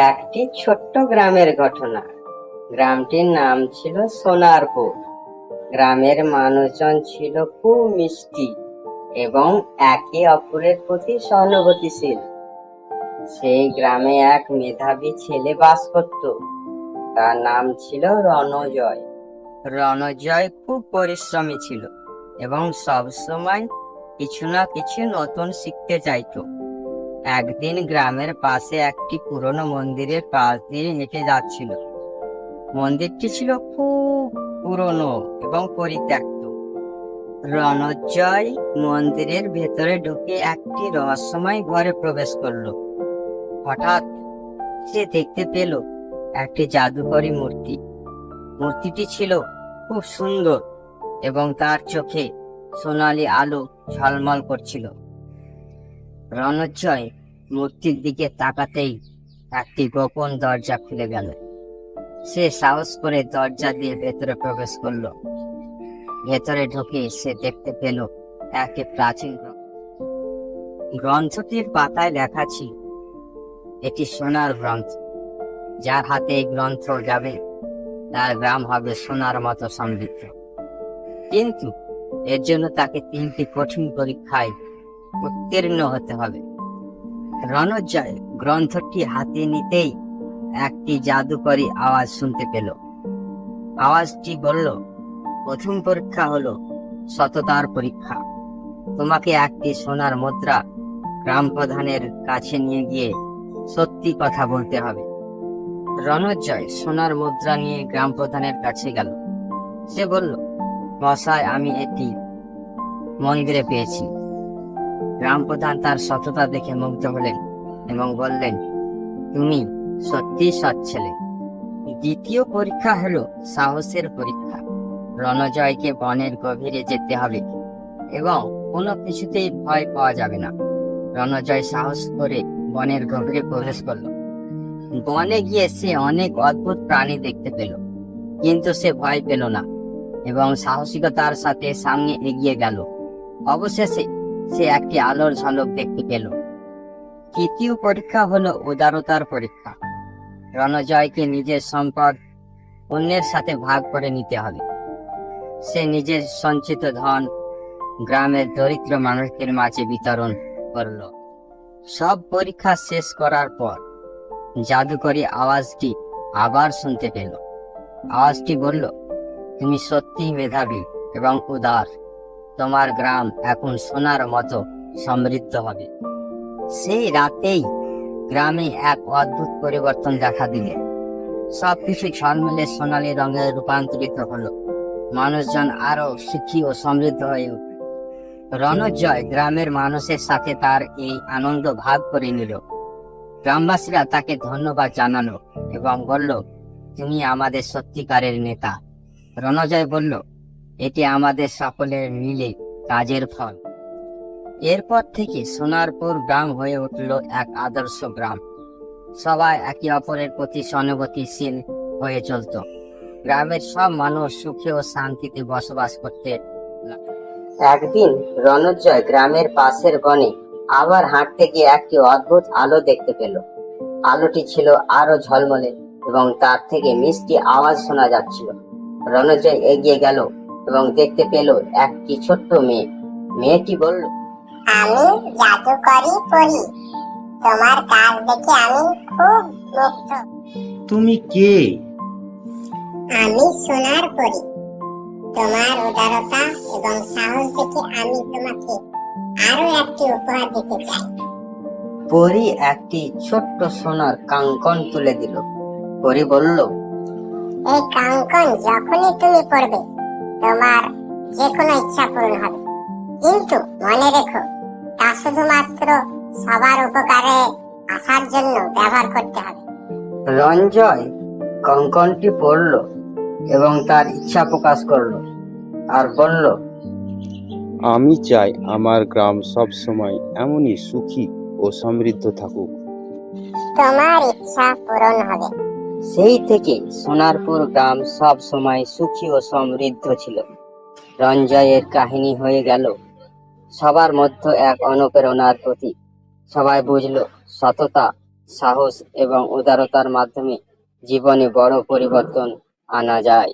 একটি ছোট্ট গ্রামের ঘটনা। গ্রামটির নাম ছিল সোনারপুর। গ্রামের মানুষজন ছিল খুব মিষ্টি এবং একে অপরের প্রতি সহানুভূতিশীল। সেই গ্রামে এক মেধাবী ছেলে বাস করত। তার নাম ছিল রণজয়। রণজয় খুব পরিশ্রমী ছিল এবং সবসময় কিছু না কিছু নতুন শিখতে চাইতো। একদিন গ্রামের পাশে একটি পুরনো মন্দিরের পাশ দিয়ে হেঁটে যাচ্ছিল। মন্দিরটি ছিল খুব পুরনো এবং পরিত্যক্ত। রণজয় মন্দিরের ভেতরে ঢুকে একটি রহস্যময় ঘরে প্রবেশ করলো। হঠাৎ সে দেখতে পেল একটি জাদুকরী মূর্তি। মূর্তিটি ছিল খুব সুন্দর এবং তার চোখে সোনালী আলো ঝলমল করছিল। রণজয় মূর্তির দিকে তাকাতেই একটি গোপন দরজা খুলে গেল। সে সাহস করে দরজা দিয়ে ভেতরে প্রবেশ করলো। ভেতরে ঢুকে সে দেখতে পেল একটি প্রাচীন গ্রন্থটির পাতায় লেখা ছিল, এটি সোনার গ্রন্থ। যার হাতে এই গ্রন্থ যাবে তার গ্রাম হবে সোনার মতো সমৃদ্ধ। কিন্তু এর জন্য তাকে 3টি কঠিন পরীক্ষায় উত্তীর্ণ হতে হবে। রণজয় গ্রন্থটি হাতে নিতেই একটি জাদুকরী আওয়াজ শুনতে পেল। আওয়াজটি বলল, প্রথম পরীক্ষা হলো সততার পরীক্ষা। তোমাকে একটি সোনার মুদ্রা গ্রাম প্রধানের কাছে নিয়ে গিয়ে সত্যি কথা বলতে হবে। রণজয় সোনার মুদ্রা নিয়ে গ্রাম প্রধানের কাছে গেল। সে বলল, মশাই, আমি এটি মন্দিরে পেয়েছি। গ্রাম প্রধান তার সততা দেখে মুগ্ধ হলেন এবং বললেন, তুমি সত্যি সৎ ছেলে। দ্বিতীয় পরীক্ষা হলো সাহসের পরীক্ষা। রণজয়কে বনের গভীরে যেতে হবে এবং কোনো কিছুতেই ভয় পাওয়া যাবে না। রণজয় সাহস করে বনের গভীরে প্রবেশ করল। বনে গিয়ে সে অনেক অদ্ভুত প্রাণী দেখতে পেল, কিন্তু সে ভয় পেল না এবং সাহসিকতার সাথে সামনে এগিয়ে গেল। অবশেষে সে একটি আলোর ঝলক দেখতে পেল। তৃতীয় পরীক্ষা হলো উদারতার পরীক্ষা। রণজয়কে নিজের সম্পদ অন্যের সাথে ভাগ করে নিতে হবে। সে নিজের সঞ্চিত ধন গ্রামের দরিদ্র মানুষদের মাঝে বিতরণ করল। সব পরীক্ষা শেষ করার পর জাদুকরী আওয়াজটি আবার শুনতে পেল। আওয়াজটি বলল, তুমি সত্যিই মেধাবী এবং উদার। তোমার গ্রাম এখন সোনার মতো সমৃদ্ধ হবে। সেই রাতেই গ্রামে এক অদ্ভুত পরিবর্তন দেখা দিল। সবকিছু ঝলমলে সোনালী রঙে রূপান্তরিত হলো। মানুষজন আরো সুখী ও সমৃদ্ধ হয়ে উঠল। রণজয় গ্রামের মানুষের সাথে তার এই আনন্দ ভাগ করে নিল। গ্রামবাসীরা তাকে ধন্যবাদ জানালো এবং বলল, তুমি আমাদের সত্যিকারের নেতা। রণজয় বলল, এটি আমাদের সকলের মিলে কাজের ফল। এরপর থেকে সোনারপুর গ্রাম হয়ে উঠল এক আদর্শ গ্রাম। সবাই একে অপরের প্রতি সহানুভূতিশীল হয়ে চলত। গ্রামের সব মানুষ সুখে ও শান্তিতে বসবাস করতে লাগলো। একদিন রণজয় গ্রামের পাশের বনে আবার হাঁটতে গিয়ে একটি অদ্ভুত আলো দেখতে পেল। আলোটি ছিল আরো ঝলমলে এবং তার থেকে মিষ্টি আওয়াজ শোনা যাচ্ছিল। রণজয় এগিয়ে গেল এবং দেখতে পেল একটি ছোট্ট মেয়ে। মেয়েটি বলল, আমি জাদুকরি পড়ি। তোমার কাজ দেখে আমি খুব মুগ্ধ। তুমি কে? আমি সোনার পরি। তোমার উদারতা এবং সাহস দেখে আমি তোমাকে আরো একটি উপহার দিতে চাই। পরী একটি ছোট্ট সোনার কাঙ্কন তুলে দিল। পরী বলল, এই কাঙ্কন যখনই তুমি পড়বে তোমার যে কোনো ইচ্ছা পূরণ হবে, কিন্তু মনে রেখো তা শুধুমাত্র সবার উপকারে আসার জন্য ব্যবহার করতে হবে। রণজয় কঙ্কনটি পড়ল এবং তার ইচ্ছা প্রকাশ করলো আর বলল, আমি চাই আমার গ্রাম সব সময় এমনই সুখী ও সমৃদ্ধ থাকুক। তোমার ইচ্ছা পূরণ হবে। সেই থেকে সোনারপুর গ্রাম সব সময় সুখী ও সমৃদ্ধ ছিল। রণজয়ের কাহিনী হয়ে গেল সবার মধ্যে এক অনুপ্রেরণার প্রতীক। সবাই বুঝলো সততা, সাহস এবং উদারতার মাধ্যমে জীবনে বড় পরিবর্তন আনা যায়।